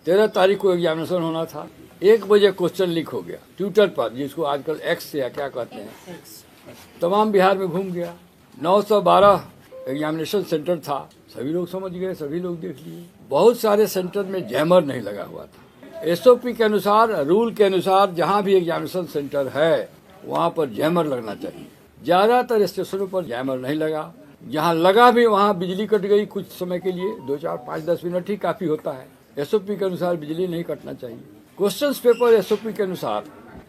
13 तारीख को एग्जामिनेशन होना था। 1 बजे क्वेश्चन लीक हो गया ट्विटर पर, जिसको आजकल एक्स से या क्या कहते हैं, तमाम बिहार में घूम गया। 912 एग्जामिनेशन सेंटर था, सभी लोग समझ गए, सभी लोग देख लिए। बहुत सारे सेंटर में जैमर नहीं लगा हुआ था। एसओपी के अनुसार, रूल के अनुसार जहां भी एग्जामिनेशन सेंटर है वहां पर जैमर लगना चाहिए। ज्यादातर स्टेशनों पर जैमर नहीं लगा, जहां लगा भी वहां बिजली कट गई कुछ समय के लिए, 2, 4, 5, 10 मिनट ही काफी होता है। एसओपी के अनुसार बिजली नहीं कटना चाहिए। क्वेश्चन पेपर एसओपी के अनुसार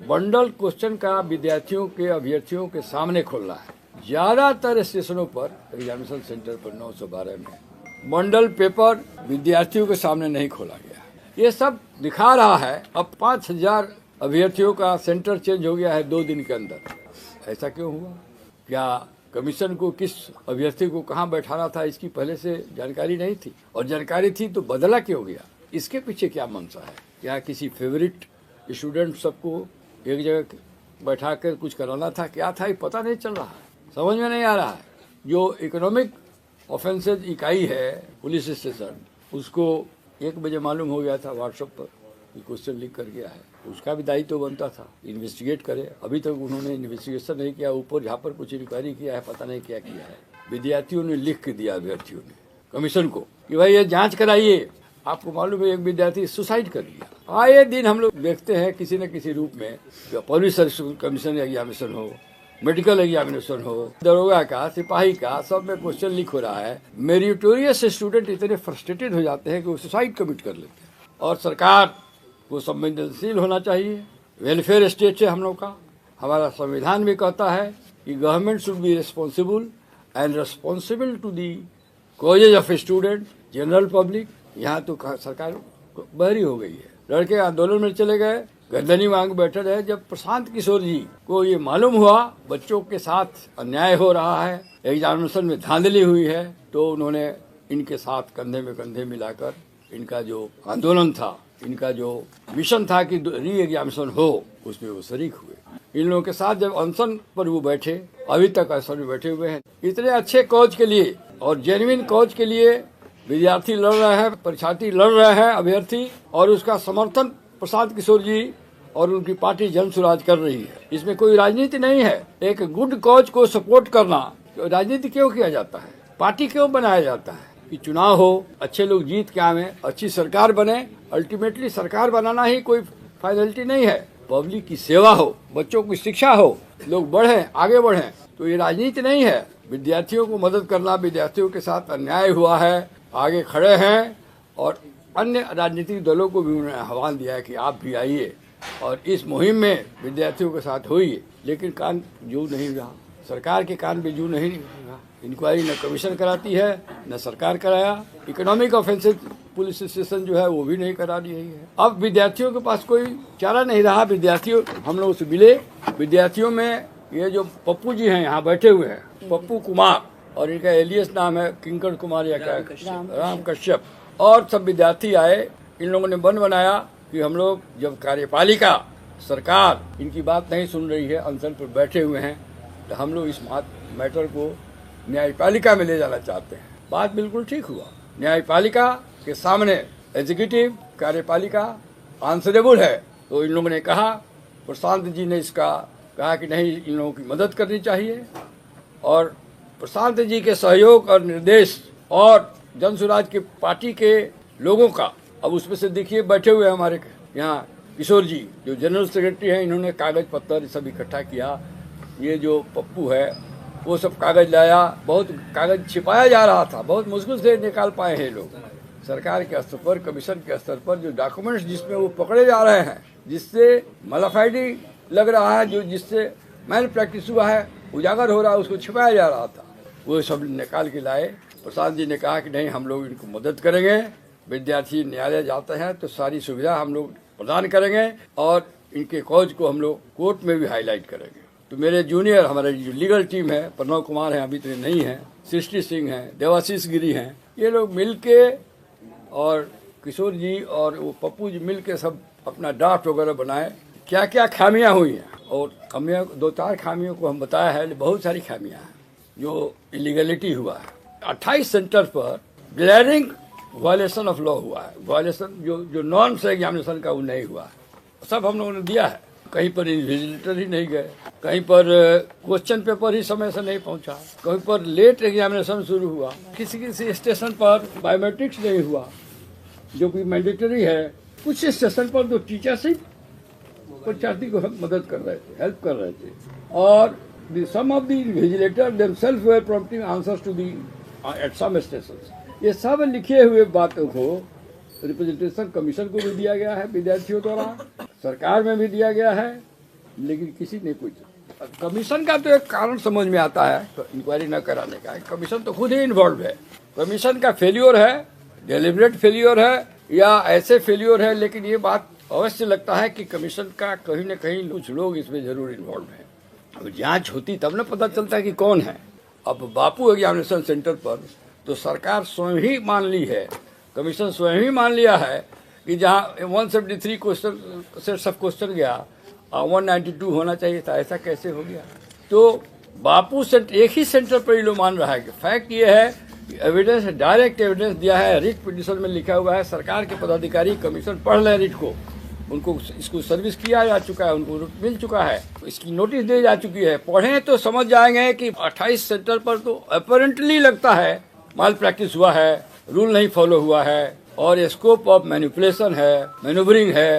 बंडल क्वेश्चन का विद्यार्थियों के, अभ्यर्थियों के सामने खोलना है। ज्यादातर स्टेशनों पर, एग्जामिनेशन सेंटर पर 912 में बंडल पेपर विद्यार्थियों के सामने नहीं खोला गया। ये सब दिखा रहा है अब 5000 अभ्यर्थियों का सेंटर चेंज हो गया है 2 दिन के अंदर। ऐसा क्यों हुआ? क्या कमीशन को किस अभ्यर्थी को कहाँ बैठाना था इसकी पहले से जानकारी नहीं थी? और जानकारी थी तो बदला क्यों गया? इसके पीछे क्या मंशा है? क्या किसी फेवरेट स्टूडेंट सबको एक जगह बैठा कर कुछ कराना था? क्या था ये पता नहीं चल रहा है, समझ में नहीं आ रहा है। जो इकोनॉमिक ऑफेंसेज इकाई है पुलिस स्टेशन, उसको 1 बजे मालूम हो गया था व्हाट्सएप पर कि क्वेश्चन लीक कर गया है। उसका भी दायित्व तो बनता था इन्वेस्टिगेट करे। अभी तक उन्होंने इन्वेस्टिगेशन नहीं किया, ऊपर जहाँ पर कुछ इंक्वायरी किया है पता नहीं क्या किया है। विद्यार्थियों ने लिख के दिया अभ्यर्थियों ने कमीशन को कि भाई ये जांच कराइए। आपको मालूम है एक विद्यार्थी सुसाइड कर लिया। आए दिन हम लोग देखते हैं किसी न किसी रूप में, पुलिस सर्विस कमीशन एग्जामिनेशन हो, मेडिकल एग्जामिनेशन हो, दरोगा का, सिपाही का, सब में क्वेश्चन लीक हो रहा है। मेरिटोरियस स्टूडेंट इतने फ्रस्ट्रेटेड हो जाते हैं कि वो सुसाइड कमिट कर लेते हैं। और सरकार को संवेदनशील होना चाहिए। वेलफेयर स्टेट है हम लोग का। हमारा संविधान भी कहता है कि government should be responsible and responsible to the causes of student, general public. यहाँ तो सरकार बहरी हो गई है। लड़के आंदोलन में चले गए, गर्दनी मांग बैठे रहे। जब प्रशांत किशोर जी को ये मालूम हुआ बच्चों के साथ अन्याय हो रहा है, एग्जामिनेशन में धांधली हुई है, तो उन्होंने इनके साथ कंधे में कंधे मिलाकर इनका जो आंदोलन था, इनका जो मिशन था कि री एग्जामिनेशन हो, उसमें वो शरीक हुए। इन लोगों के साथ जब अनशन पर वो बैठे, अभी तक अनशन में बैठे हुए हैं। इतने अच्छे कॉज के लिए और जेन्युइन कॉज के लिए विद्यार्थी लड़ रहे हैं, परीक्षार्थी लड़ रहे हैं, अभ्यर्थी, और उसका समर्थन प्रशांत किशोर जी और उनकी पार्टी जन स्वराज कर रही है। इसमें कोई राजनीति नहीं है। एक गुड कॉज को सपोर्ट करना, तो राजनीति क्यों किया जाता है? पार्टी क्यों बनाया जाता है? कि चुनाव हो, अच्छे लोग जीत के आवे, अच्छी सरकार बने। अल्टीमेटली सरकार बनाना ही कोई फाइनलिटी नहीं है। पब्लिक की सेवा हो, बच्चों की शिक्षा हो, लोग बढ़े, आगे बढ़े, तो ये राजनीति नहीं है। विद्यार्थियों को मदद करना, विद्यार्थियों के साथ अन्याय हुआ है, आगे खड़े हैं। और अन्य राजनीतिक दलों को भी उन्होंने आह्वान दिया है कि आप भी आइए और इस मुहिम में विद्यार्थियों के साथ होइए। लेकिन कान जू नहीं रहा, सरकार के कान पे जू नहीं रहा। इंक्वायरी न कमीशन कराती है न सरकार कराया। इकोनॉमिक ऑफेंसेस पुलिस स्टेशन जो है वो भी नहीं करा रही है। अब विद्यार्थियों के पास कोई चारा नहीं रहा। विद्यार्थियों, हम लोग से मिले, विद्यार्थियों में ये जो पप्पू जी हैं यहाँ बैठे हुए हैं, पप्पू कुमार, और इनका एलियस नाम है किंकर कुमार या क्या, राम कश्यप, और सब विद्यार्थी आए। इन लोगों ने बन बनाया कि हम लोग जब कार्यपालिका सरकार इनकी बात नहीं सुन रही है, अनशन पर बैठे हुए हैं, तो हम लोग इस मैटर को न्यायपालिका में ले जाना चाहते हैं। बात बिल्कुल ठीक हुआ। न्यायपालिका के सामने एग्जीक्यूटिव, कार्यपालिका आंसरेबल है। तो इन लोगों ने कहा, प्रशांत जी ने इसका कहा कि नहीं, इन लोगों की मदद करनी चाहिए। और प्रशांत जी के सहयोग और निर्देश और जन स्वराज की पार्टी के लोगों का, अब उसमें से देखिए बैठे हुए हमारे यहाँ किशोर जी जो जनरल सेक्रेटरी हैं, इन्होंने कागज पत्तर सब इकट्ठा किया। ये जो पप्पू है वो सब कागज लाया। बहुत कागज छिपाया जा रहा था, बहुत मुश्किल से निकाल पाए हैं लोग। सरकार के स्तर पर, कमीशन के स्तर पर जो डॉक्यूमेंट्स जिसमें वो पकड़े जा रहे हैं, जिससे मलाफाइडी लग रहा है, जो जिससे मैल प्रैक्टिस हुआ है, उजागर हो रहा है, उसको छिपाया जा रहा था, वो सब निकाल के लाए। प्रसाद जी ने कहा कि नहीं, हम लोग इनको मदद करेंगे। विद्यार्थी न्यायालय जाते हैं तो सारी सुविधा हम लोग प्रदान करेंगे और इनके कॉज को हम लोग कोर्ट में भी हाईलाइट करेंगे। तो मेरे जूनियर, हमारे जो लीगल टीम है, प्रणव कुमार हैं, अभी तो नहीं है, सृष्टि सिंह हैं, देवाशीष गिरी हैं, ये लोग मिल के और किशोर जी और वो पप्पू जी मिल के सब अपना ड्राफ्ट वगैरह बनाए। क्या क्या खामियां हुई हैं, और खामियां 2-4 खामियों को हम बताया है, बहुत सारी खामियां हैं जो इलीगलिटी हुआ है। 28 सेंटर पर ग्लैरिंग वायलेशन ऑफ लॉ हुआ है, वायलेशन जो नॉर्म्स है एग्जामिनेशन का वो नहीं हुआ है, सब हम लोगों ने दिया है। कहीं पर इन्विजिलेटर ही नहीं गए, कहीं पर क्वेश्चन पेपर ही समय से नहीं पहुंचा, कहीं पर लेट एग्जामिनेशन शुरू हुआ, किसी किसी स्टेशन पर बायोमेट्रिक्स नहीं हुआ जो कि मैंडेटरी है, कुछ स्टेशन पर तो टीचर्स ही परीक्षार्थी को मदद कर रहे थे, हेल्प कर रहे थे, और some of the invigilators themselves were prompting answers to the at some stations। ये सब लिखे हुए बातों को रिप्रेजेंटेशन कमीशन को भी दिया गया है, विद्यार्थियों द्वारा सरकार में भी दिया गया है, लेकिन किसी ने कुछ। कमीशन का तो एक कारण समझ में आता है इंक्वायरी न कराने का, कमीशन तो खुद ही इन्वॉल्व है। कमीशन का फेल्योर है, डेलिबरेट फेल्योर है या ऐसे फेल्योर है, लेकिन ये बात अवश्य लगता है कि कमीशन का कहीं न कहीं कुछ लोग इसमें जरूर इन्वॉल्व हैं। अब जांच होती तब न पता चलता है कि कौन है। अब बापू एग्जामिनेशन सेंटर पर तो सरकार स्वयं ही मान ली है, कमीशन स्वयं ही मान लिया है कि जहां 173 क्वेश्चन सेट्स ऑफ क्वेश्चन गया 192 होना चाहिए था, ऐसा कैसे हो गया? तो बापू सेंटर एक ही सेंटर पर ये लोग मान रहा है कि फैक्ट ये है कि एविडेंस, डायरेक्ट एविडेंस दिया है, रिट पिटीशन में लिखा हुआ है, सरकार के पदाधिकारी कमीशन पढ़ रहे रिट को, उनको इसको सर्विस किया जा चुका है, उनको मिल चुका है, इसकी नोटिस दी जा चुकी है। पढ़ें तो समझ जाएंगे कि 28 सेंटर पर तो अपरेंटली लगता है माल प्रैक्टिस हुआ है, रूल नहीं फॉलो हुआ है और स्कोप ऑफ मैनिपुलेशन है, मैनूवरिंग है।